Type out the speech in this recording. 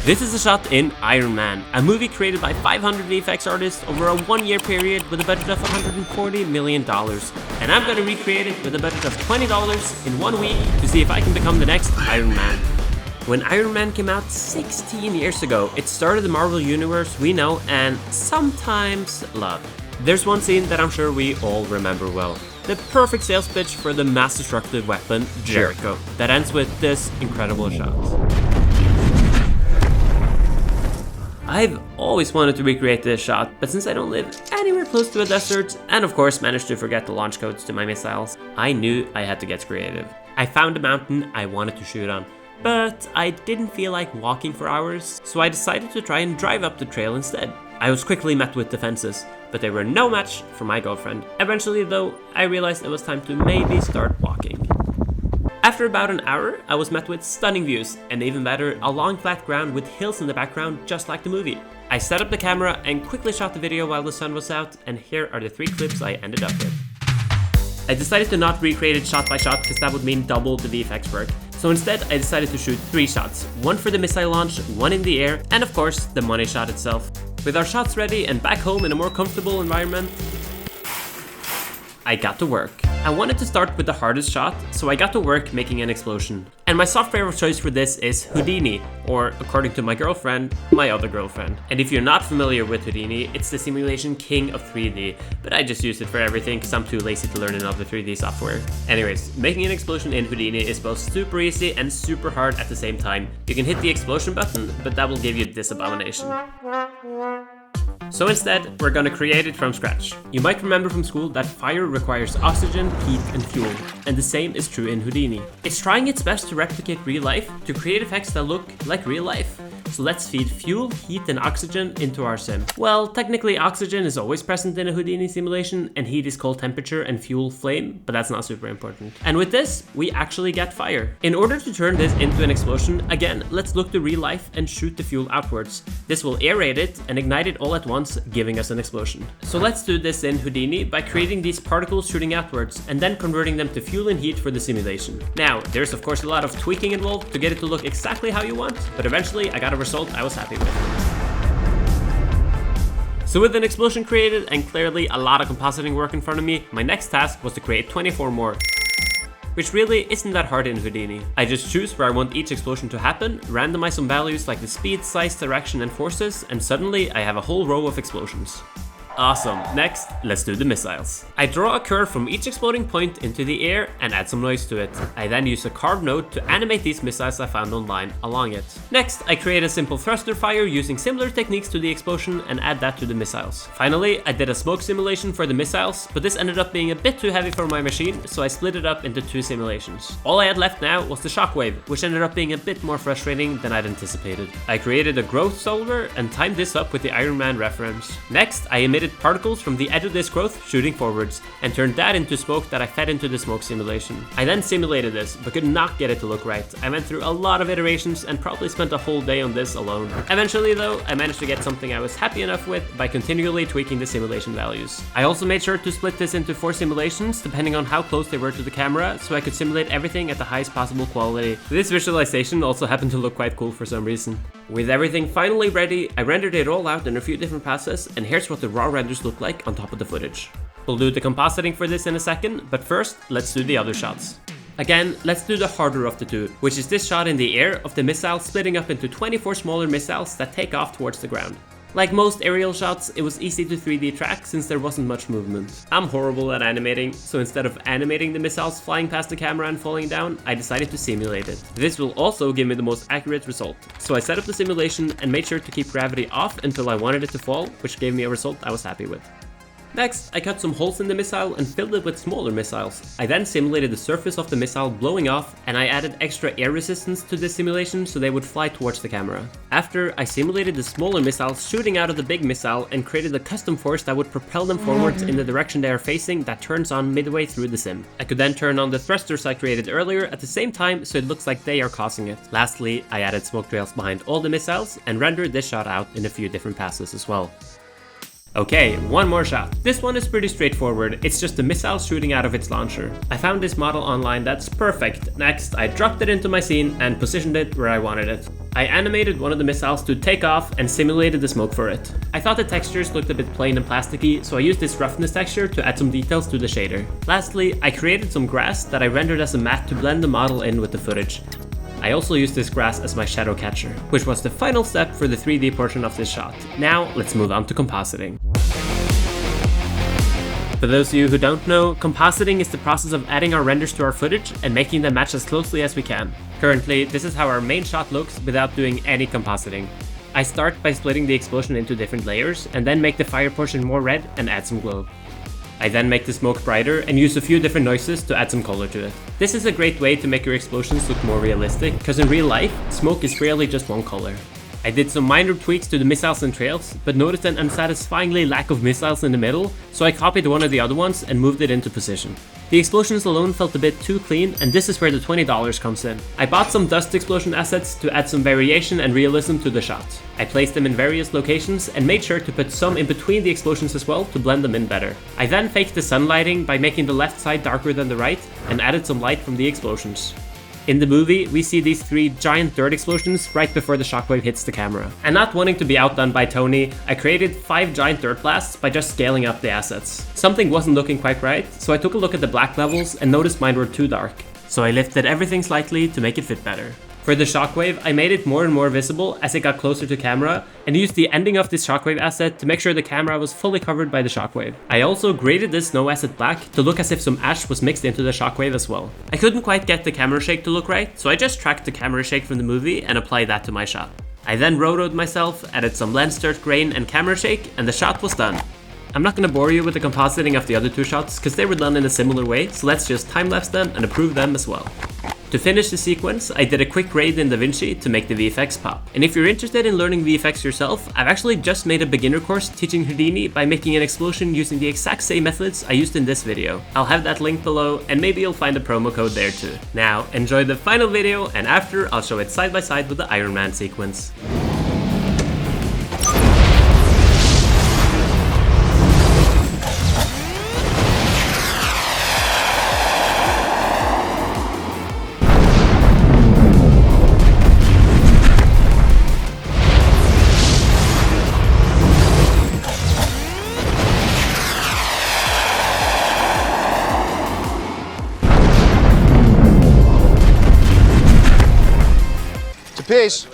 This is a shot in Iron Man, a movie created by 500 VFX artists over a 1-year period with a budget of $140 million. And I'm gonna recreate it with a budget of $20 in 1 week to see if I can become the next Iron Man. When Iron Man came out 16 years ago, it started the Marvel Universe we know and sometimes love. There's one scene that I'm sure we all remember well. The perfect sales pitch for the mass destructive weapon, Jericho, that ends with this incredible shot. I've always wanted to recreate this shot, but since I don't live anywhere close to a desert, and of course managed to forget the launch codes to my missiles, I knew I had to get creative. I found a mountain I wanted to shoot on, but I didn't feel like walking for hours, so I decided to try and drive up the trail instead. I was quickly met with defenses, but they were no match for my girlfriend. Eventually though, I realized it was time to maybe start walking. After about an hour, I was met with stunning views, and even better, a long flat ground with hills in the background just like the movie. I set up the camera and quickly shot the video while the sun was out, and here are the 3 clips I ended up with. I decided to not recreate it shot by shot because that would mean double the VFX work. So instead, I decided to shoot 3 shots, 1 for the missile launch, 1 in the air, and of course, the money shot itself. With our shots ready and back home in a more comfortable environment, I got to work. I wanted to start with the hardest shot, so I got to work making an explosion. And my software of choice for this is Houdini, or according to my girlfriend, my other girlfriend. And if you're not familiar with Houdini, it's the simulation king of 3D, but I just use it for everything because I'm too lazy to learn another 3D software. Anyways, making an explosion in Houdini is both super easy and super hard at the same time. You can hit the explosion button, but that will give you this abomination. So instead, we're gonna create it from scratch. You might remember from school that fire requires oxygen, heat, and fuel, and the same is true in Houdini. It's trying its best to replicate real life, to create effects that look like real life. So let's feed fuel, heat, and oxygen into our sim. Well, technically oxygen is always present in a Houdini simulation, and heat is called temperature and fuel flame, but that's not super important. And with this, we actually get fire. In order to turn this into an explosion, again, let's look to real life and shoot the fuel outwards. This will aerate it and ignite it all at once, giving us an explosion. So let's do this in Houdini by creating these particles shooting outwards and then converting them to fuel and heat for the simulation. Now, there's of course a lot of tweaking involved to get it to look exactly how you want, but eventually I got a result I was happy with. So with an explosion created and clearly a lot of compositing work in front of me, my next task was to create 24 more. Which really isn't that hard in Houdini. I just choose where I want each explosion to happen, randomize some values like the speed, size, direction, and forces, and suddenly I have a whole row of explosions. Awesome. Next, let's do the missiles. I draw a curve from each exploding point into the air and add some noise to it. I then use a carved node to animate these missiles I found online along it. Next, I create a simple thruster fire using similar techniques to the explosion and add that to the missiles. Finally, I did a smoke simulation for the missiles, but this ended up being a bit too heavy for my machine, so I split it up into 2 simulations. All I had left now was the shockwave, which ended up being a bit more frustrating than I'd anticipated. I created a growth solver and timed this up with the Iron Man reference. Next, I emitted particles from the edge of this growth shooting forwards and turned that into smoke that I fed into the smoke simulation. I then simulated this but could not get it to look right. I went through a lot of iterations and probably spent a whole day on this alone. Eventually though, I managed to get something I was happy enough with by continually tweaking the simulation values. I also made sure to split this into 4 simulations depending on how close they were to the camera, so I could simulate everything at the highest possible quality. This visualization also happened to look quite cool for some reason. With everything finally ready, I rendered it all out in a few different passes, and here's what the raw renders look like on top of the footage. We'll do the compositing for this in a second, but first, let's do the other shots. Again, let's do the harder of the 2, which is this shot in the air of the missile splitting up into 24 smaller missiles that take off towards the ground. Like most aerial shots, it was easy to 3D track since there wasn't much movement. I'm horrible at animating, so instead of animating the missiles flying past the camera and falling down, I decided to simulate it. This will also give me the most accurate result. So I set up the simulation and made sure to keep gravity off until I wanted it to fall, which gave me a result I was happy with. Next, I cut some holes in the missile and filled it with smaller missiles. I then simulated the surface of the missile blowing off, and I added extra air resistance to this simulation so they would fly towards the camera. After, I simulated the smaller missiles shooting out of the big missile and created a custom force that would propel them forwards in the direction they are facing that turns on midway through the sim. I could then turn on the thrusters I created earlier at the same time so it looks like they are causing it. Lastly, I added smoke trails behind all the missiles and rendered this shot out in a few different passes as well. Okay, one more shot. This one is pretty straightforward, it's just a missile shooting out of its launcher. I found this model online that's perfect. Next, I dropped it into my scene and positioned it where I wanted it. I animated one of the missiles to take off and simulated the smoke for it. I thought the textures looked a bit plain and plasticky, so I used this roughness texture to add some details to the shader. Lastly, I created some grass that I rendered as a matte to blend the model in with the footage. I also used this grass as my shadow catcher, which was the final step for the 3D portion of this shot. Now, let's move on to compositing. For those of you who don't know, compositing is the process of adding our renders to our footage and making them match as closely as we can. Currently, this is how our main shot looks without doing any compositing. I start by splitting the explosion into different layers and then make the fire portion more red and add some glow. I then make the smoke brighter and use a few different noises to add some color to it. This is a great way to make your explosions look more realistic, because in real life, smoke is rarely just one color. I did some minor tweaks to the missiles and trails, but noticed an unsatisfyingly lack of missiles in the middle, so I copied one of the other ones and moved it into position. The explosions alone felt a bit too clean, and this is where the $20 comes in. I bought some dust explosion assets to add some variation and realism to the shot. I placed them in various locations and made sure to put some in between the explosions as well to blend them in better. I then faked the sun lighting by making the left side darker than the right and added some light from the explosions. In the movie, we see these 3 giant dirt explosions right before the shockwave hits the camera. And not wanting to be outdone by Tony, I created 5 giant dirt blasts by just scaling up the assets. Something wasn't looking quite right, so I took a look at the black levels and noticed mine were too dark. So I lifted everything slightly to make it fit better. For the shockwave, I made it more and more visible as it got closer to camera, and used the ending of this shockwave asset to make sure the camera was fully covered by the shockwave. I also graded this snow asset black to look as if some ash was mixed into the shockwave as well. I couldn't quite get the camera shake to look right, so I just tracked the camera shake from the movie and applied that to my shot. I then rotoed myself, added some lens dirt grain and camera shake, and the shot was done. I'm not gonna bore you with the compositing of the other 2 shots, because they were done in a similar way, so let's just time-lapse them and approve them as well. To finish the sequence, I did a quick grade in DaVinci to make the VFX pop. And if you're interested in learning VFX yourself, I've actually just made a beginner course teaching Houdini by making an explosion using the exact same methods I used in this video. I'll have that link below, and maybe you'll find a promo code there too. Now, enjoy the final video, and after, I'll show it side by side with the Iron Man sequence. Peace.